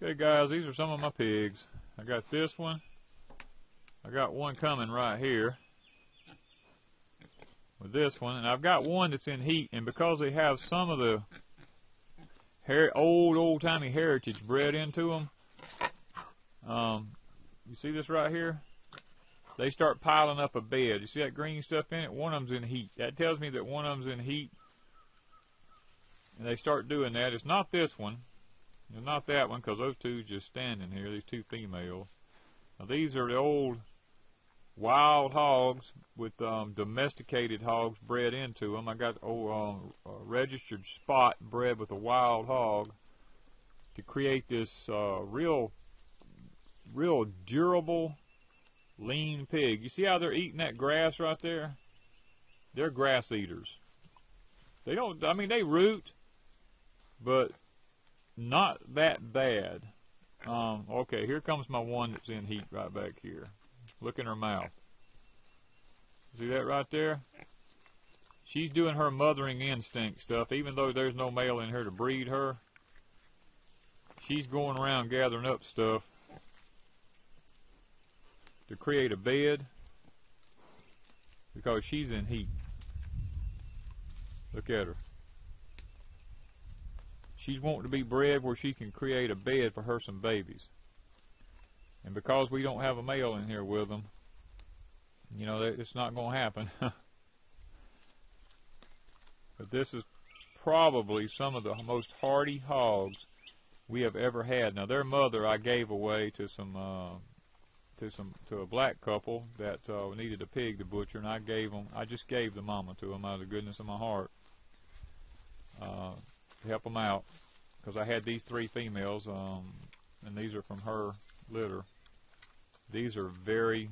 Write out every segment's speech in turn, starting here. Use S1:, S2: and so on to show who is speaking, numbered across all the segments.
S1: Okay guys, these are some of my pigs. I got this one. I got one coming right here with this one, and I've got one that's in heat, and because they have some of the old-timey heritage bred into them, you see this right here? They start piling up a bed. You see that green stuff in it? One of them's in heat. That tells me that one of them's in heat, and they start doing that. It's not this one. It's not that one, because those two just standing here, these two females. Now these are the old wild hogs with domesticated hogs bred into them. I got a registered spot bred with a wild hog to create this real durable, lean pig. You see how they're eating that grass right there? They're grass eaters. They don't, I mean, they root, but not that bad. Okay, here comes my one that's in heat right back here. Look in her mouth. See that right there? She's doing her mothering instinct stuff. Even though there's no male in here to breed her, she's going around gathering up stuff to create a bed because she's in heat. Look at her. She's wanting to be bred where she can create a bed for her some babies. And because we don't have a male in here with them, you know, it's not going to happen. But this is probably some of the most hardy hogs we have ever had. Now their mother I gave away to a black couple that needed a pig to butcher, and I just gave the mama to them out of the goodness of my heart to help them out, because I had these three females, and these are from her litter. These are very,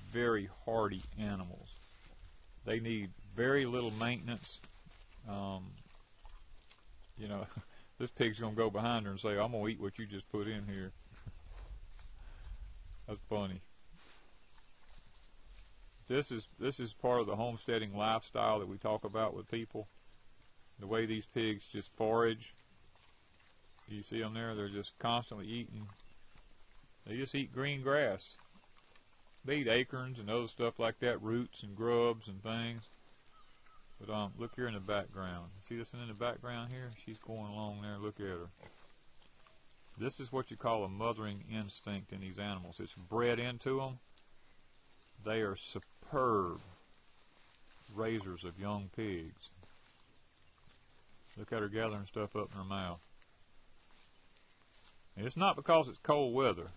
S1: very hardy animals. They need very little maintenance. You know, this pig's gonna go behind her and say, "I'm gonna eat what you just put in here." That's funny. This is part of the homesteading lifestyle that we talk about with people. The way these pigs just forage. You see them there? They're just constantly eating. They just eat green grass. They eat acorns and other stuff like that, roots and grubs and things. But look here in the background. See this in the background here? She's going along there. Look at her. This is what you call a mothering instinct in these animals. It's bred into them. They are superb raisers of young pigs. Look at her gathering stuff up in her mouth. And it's not because it's cold weather,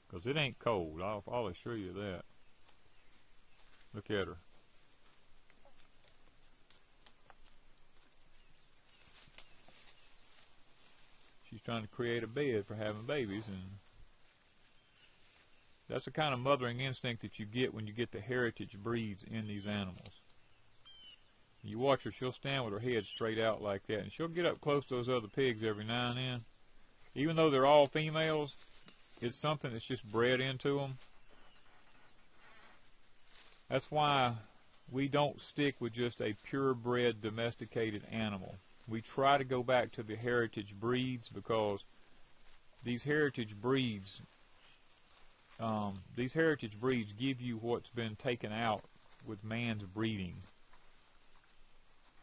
S1: because it ain't cold. I'll assure you that. Look at her. She's trying to create a bed for having babies, and that's the kind of mothering instinct that you get when you get the heritage breeds in these animals. You watch her, she'll stand with her head straight out like that, and she'll get up close to those other pigs every now and then. Even though they're all females, it's something that's just bred into them. That's why we don't stick with just a purebred domesticated animal. We try to go back to the heritage breeds, because these heritage breeds give you what's been taken out with man's breeding.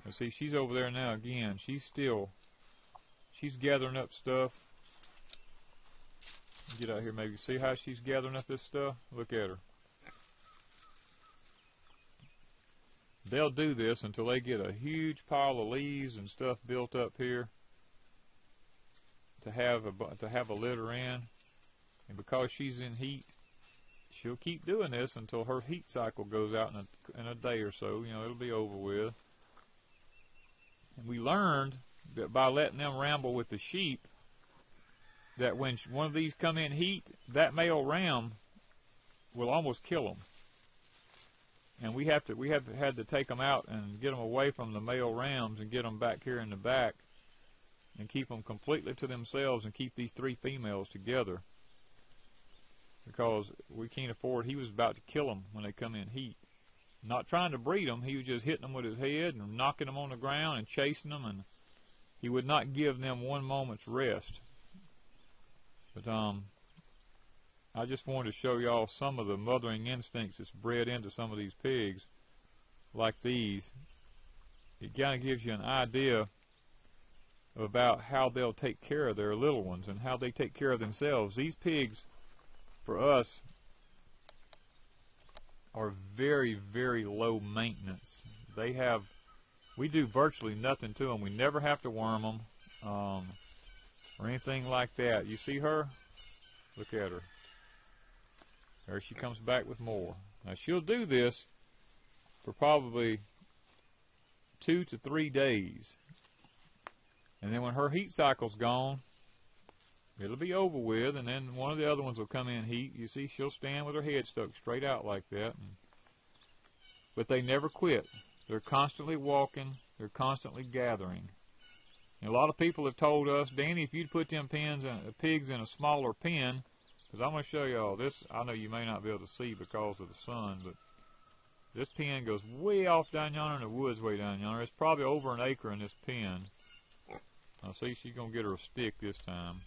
S1: Now see, she's over there now again. She's gathering up stuff. Get out here, maybe. See how she's gathering up this stuff? Look at her. They'll do this until they get a huge pile of leaves and stuff built up here to have a litter in. And because she's in heat, she'll keep doing this until her heat cycle goes out in a day or so. You know, it'll be over with. And we learned that by letting them ramble with the sheep, that when one of these come in heat, that male ram will almost kill them. And we had to take them out and get them away from the male rams and get them back here in the back and keep them completely to themselves and keep these three females together, because we can't afford. He was about to kill them when they come in heat. Not trying to breed them, he was just hitting them with his head and knocking them on the ground and chasing them, and he would not give them one moment's rest. But I just wanted to show y'all some of the mothering instincts that's bred into some of these pigs, like these. It kind of gives you an idea about how they'll take care of their little ones and how they take care of themselves. These pigs, for us, are very, very low maintenance. We do virtually nothing to them. We never have to worm them or anything like that. You see her? Look at her. There she comes back with more. Now she'll do this for probably 2 to 3 days. And then when her heat cycle's gone, it'll be over with, and then one of the other ones will come in heat. You see, she'll stand with her head stuck straight out like that. But they never quit. They're constantly walking. They're constantly gathering. And a lot of people have told us, Danny, if you'd put them pigs in a smaller pen, because I'm going to show you all this. I know you may not be able to see because of the sun, but this pen goes way off down yonder in the woods way down yonder. It's probably over an acre in this pen. Now see, she's going to get her a stick this time.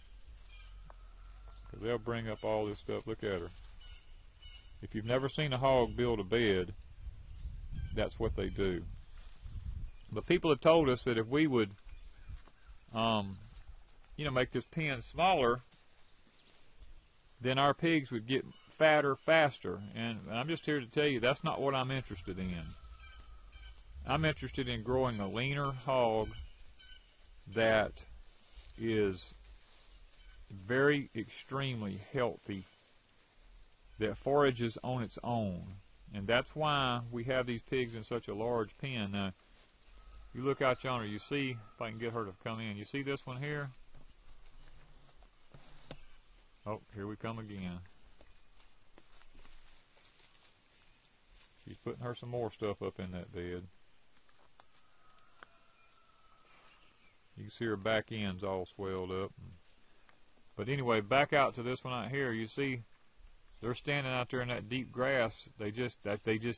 S1: Because they'll bring up all this stuff. Look at her. If you've never seen a hog build a bed, that's what they do. But people have told us that if we would, make this pen smaller, then our pigs would get fatter faster. And I'm just here to tell you that's not what I'm interested in. I'm interested in growing a leaner hog that is very extremely healthy, that forages on its own. And that's why we have these pigs in such a large pen. Now, you look out yonder, you see, if I can get her to come in, you see this one here? Oh, here we come again. She's putting her some more stuff up in that bed. You can see her back end's all swelled up. But anyway, back out to this one out here. You see, they're standing out there in that deep grass. They just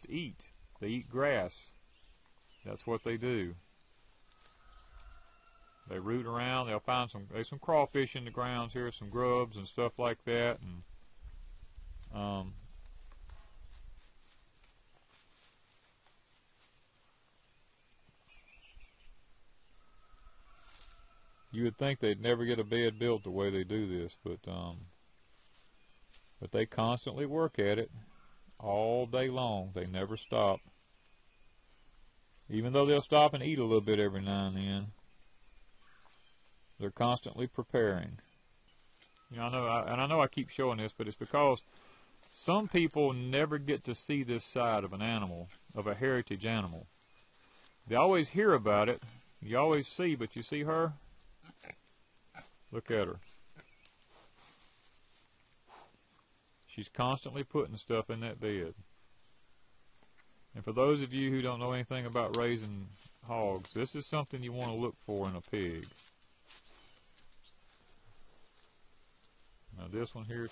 S1: eat. They eat grass. That's what they do. They root around. They'll find there's some crawfish in the grounds here, some grubs and stuff like that. And you would think they'd never get a bed built the way they do this, but they constantly work at it all day long. They never stop. Even though they'll stop and eat a little bit every now and then, they're constantly preparing. I know I keep showing this, but it's because some people never get to see this side of an animal, of a heritage animal. They always hear about it. You always see, but you see her? Look at her. She's constantly putting stuff in that bed. And for those of you who don't know anything about raising hogs, this is something you want to look for in a pig. Now this one here,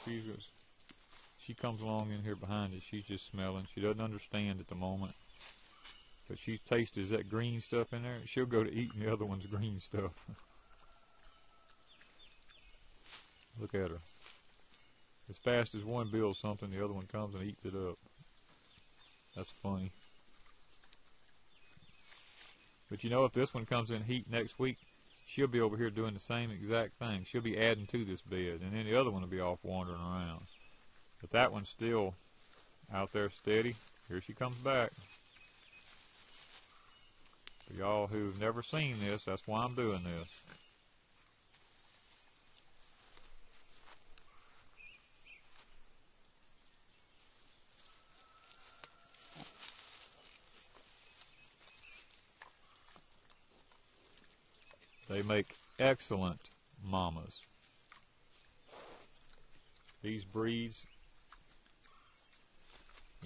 S1: she comes along in here behind it. She's just smelling. She doesn't understand at the moment. But she tastes that green stuff in there. She'll go to eating the other one's green stuff. Look at her. As fast as one builds something, the other one comes and eats it up. That's funny. But if this one comes in heat next week, she'll be over here doing the same exact thing. She'll be adding to this bed, and then the other one will be off wandering around. But that one's still out there steady. Here she comes back. For y'all who've never seen this, that's why I'm doing this. They make excellent mamas. These breeds,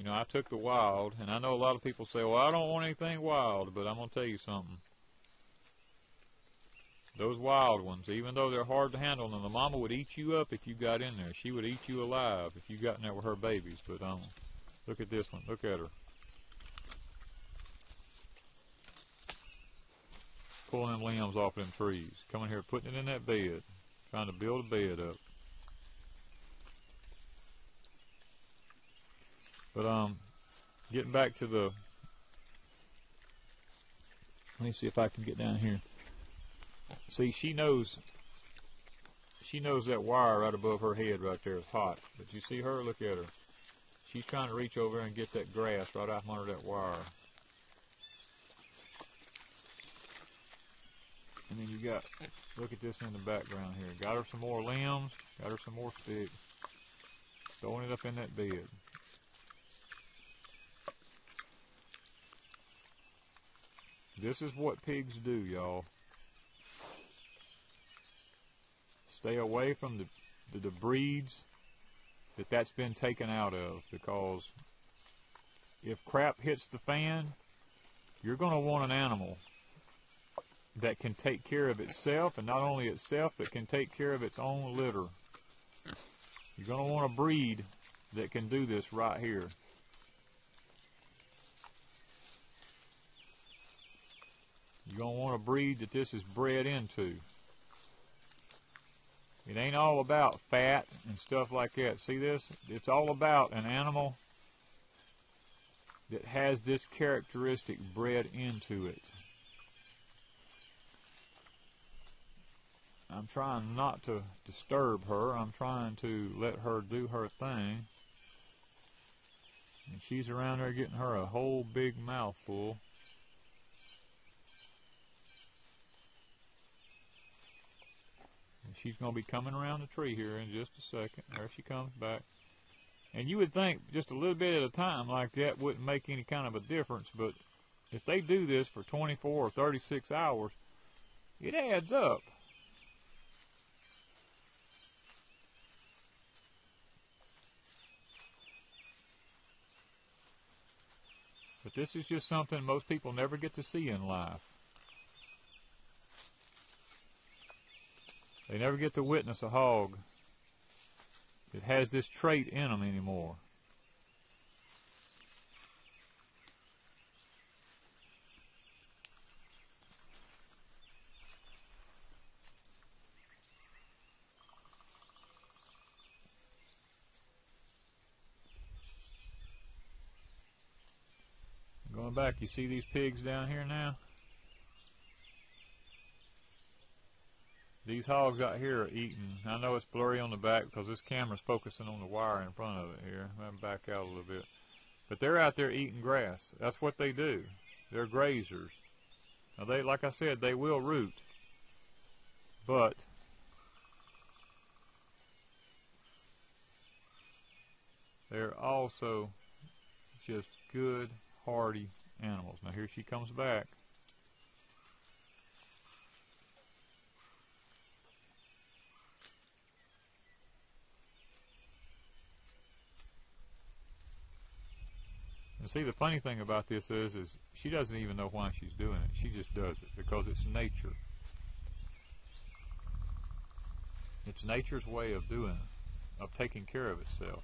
S1: I took the wild, and I know a lot of people say, well, I don't want anything wild, but I'm going to tell you something. Those wild ones, even though they're hard to handle, and the mama would eat you up if you got in there. She would eat you alive if you got in there with her babies. But look at this one. Look at her. pulling them limbs off them trees. Coming here, putting it in that bed. Trying to build a bed up. But, getting back to the... Let me see if I can get down here. See, she knows that wire right above her head right there is hot. But you see her? Look at her. She's trying to reach over and get that grass right out from under that wire. And then you got, look at this in the background here. Got her some more limbs, got her some more sticks. Throwing it up in that bed. This is what pigs do, y'all. Stay away from the breeds that's been taken out of, because if crap hits the fan, you're going to want an animal that can take care of itself, and not only itself, but can take care of its own litter. You're going to want a breed that can do this right here. You're going to want a breed that this is bred into. It ain't all about fat and stuff like that. See this? It's all about an animal that has this characteristic bred into it. I'm trying not to disturb her. I'm trying to let her do her thing. And she's around there getting her a whole big mouthful. And she's going to be coming around the tree here in just a second. There she comes back. And you would think just a little bit at a time like that wouldn't make any kind of a difference, but if they do this for 24 or 36 hours, it adds up. But this is just something most people never get to see in life. They never get to witness a hog that has this trait in them anymore. Going back, you see these pigs down here now? These hogs out here are eating. I know it's blurry on the back because this camera's focusing on the wire in front of it here. I'm going to back out a little bit. But they're out there eating grass. That's what they do. They're grazers. Now they, like I said, they will root. But they're also just good, hardy animals. Now here she comes back. And see, the funny thing about this is she doesn't even know why she's doing it. She just does it because it's nature. It's nature's way of doing it, of taking care of itself.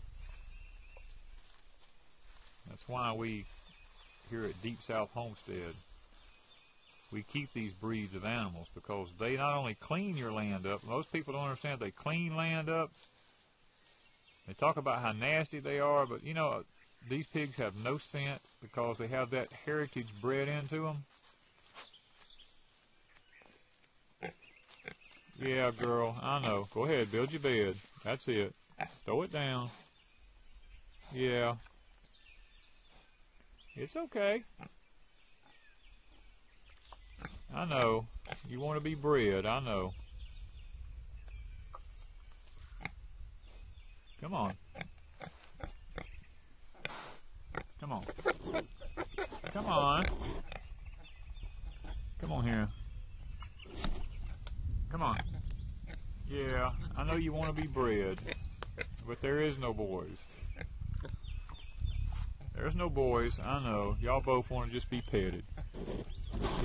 S1: That's why we, here at Deep South Homestead, we keep these breeds of animals, because they not only clean your land up, most people don't understand they clean land up. They talk about how nasty they are, but you know, these pigs have no scent because they have that heritage bred into them. Yeah, girl, I know. Go ahead, build your bed. That's it. Throw it down. Yeah. It's okay. I know. You want to be bred. I know. Come on. Come on. Come on. Come on here. Come on. Yeah, I know you want to be bred, but there is no boys. There's no boys, I know. Y'all both want to just be petted.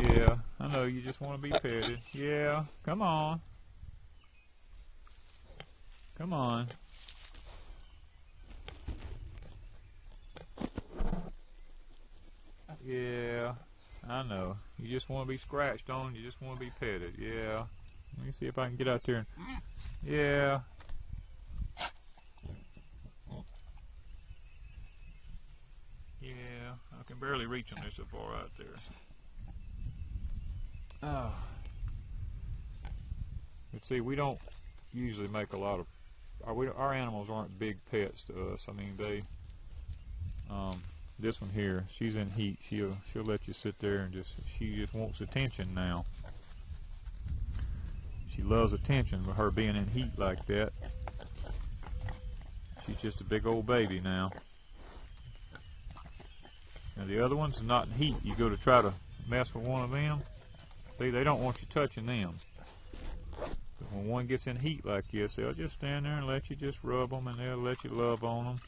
S1: Yeah, I know you just want to be petted. Yeah, come on. Come on. Yeah, I know. You just want to be scratched on. You just want to be petted. Yeah. Let me see if I can get out there. Yeah. Yeah. I can barely reach them. They're so far out there. Oh. But see, we don't usually make a lot of our animals aren't big pets to us. I mean, they this one here, she's in heat. She'll let you sit there and she just wants attention now. She loves attention with her being in heat like that. She's just a big old baby now. Now the other one's not in heat. You go to try to mess with one of them. See, they don't want you touching them. But when one gets in heat like this, they'll just stand there and let you just rub them, and they'll let you love on them.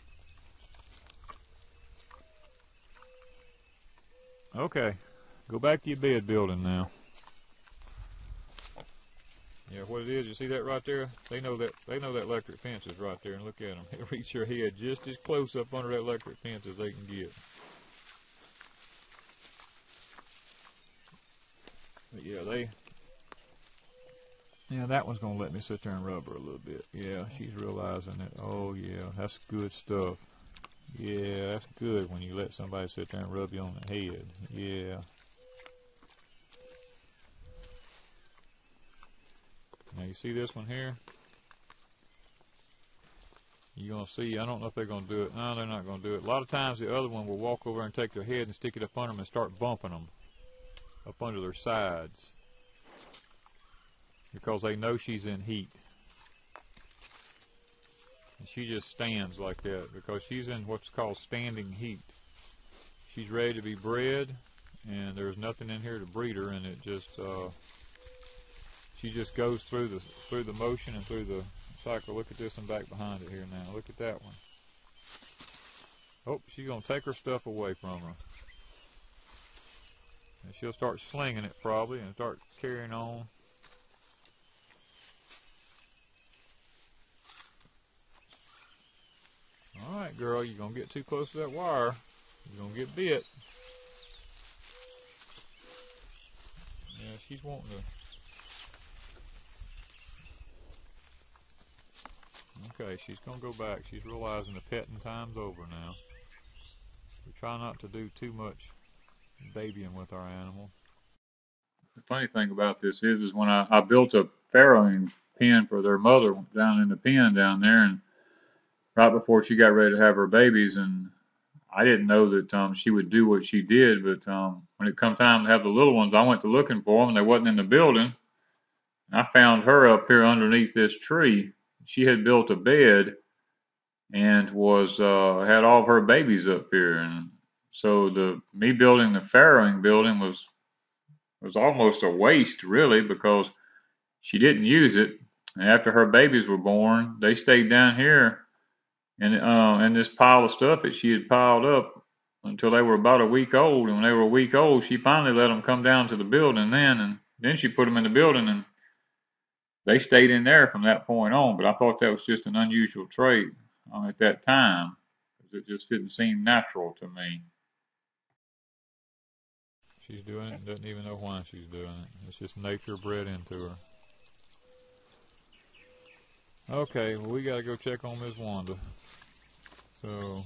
S1: Okay, go back to your bed building now. Yeah, what it is, you see that right there? They know that electric fence is right there, and look at them. They'll reach their head just as close up under that electric fence as they can get. But yeah, that one's gonna let me sit there and rub her a little bit. Yeah, she's realizing that. Oh yeah, that's good stuff. Yeah, that's good when you let somebody sit there and rub you on the head. Yeah. Now you see this one here? You're going to see, I don't know if they're going to do it. No, they're not going to do it. A lot of times the other one will walk over and take their head and stick it up under them and start bumping them up under their sides because they know she's in heat. And she just stands like that because she's in what's called standing heat. She's ready to be bred, and there's nothing in here to breed her, and it just she just goes through the motion and through the cycle. Look at this one back behind it here now. Look at that one. Oh, she's gonna take her stuff away from her, and she'll start slinging it probably and start carrying on. Alright, girl, you're going to get too close to that wire. You're going to get bit. Yeah, she's wanting to... Okay, she's going to go back. She's realizing the petting time's over now. We try not to do too much babying with our animal. The funny thing about this is when I built a farrowing pen for their mother down in the pen down there, and right before she got ready to have her babies, and I didn't know that she would do what she did, but when it come time to have the little ones, I went to looking for them, and they wasn't in the building. And I found her up here underneath this tree. She had built a bed and was had all of her babies up here, and so me building the farrowing building was almost a waste, really, because she didn't use it. And after her babies were born, they stayed down here and this pile of stuff that she had piled up until they were about a week old. And when they were a week old, she finally let them come down to the building and then she put them in the building, and they stayed in there from that point on. But I thought that was just an unusual trait at that time, because it just didn't seem natural to me. She's doing it and doesn't even know why she's doing it. It's just nature bred into her. Okay, well, we got to go check on Miss Wanda. So,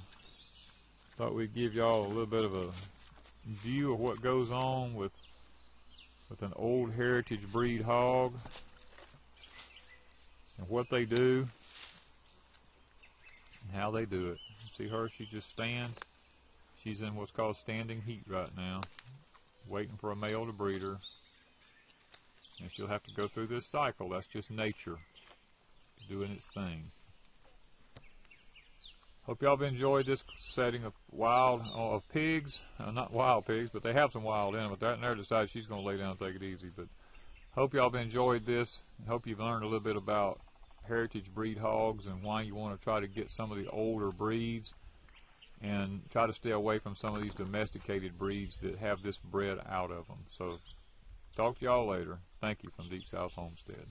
S1: thought we'd give y'all a little bit of a view of what goes on with an old heritage breed hog and what they do and how they do it. See her? She just stands. She's in what's called standing heat right now, waiting for a male to breed her. And she'll have to go through this cycle. That's just nature doing its thing. Hope y'all have enjoyed this setting of pigs. Not wild pigs, but they have some wild in them. But that and there decided she's going to lay down and take it easy. But hope y'all have enjoyed this. Hope you've learned a little bit about heritage breed hogs and why you want to try to get some of the older breeds and try to stay away from some of these domesticated breeds that have this bred out of them. So talk to y'all later. Thank you from Deep South Homestead.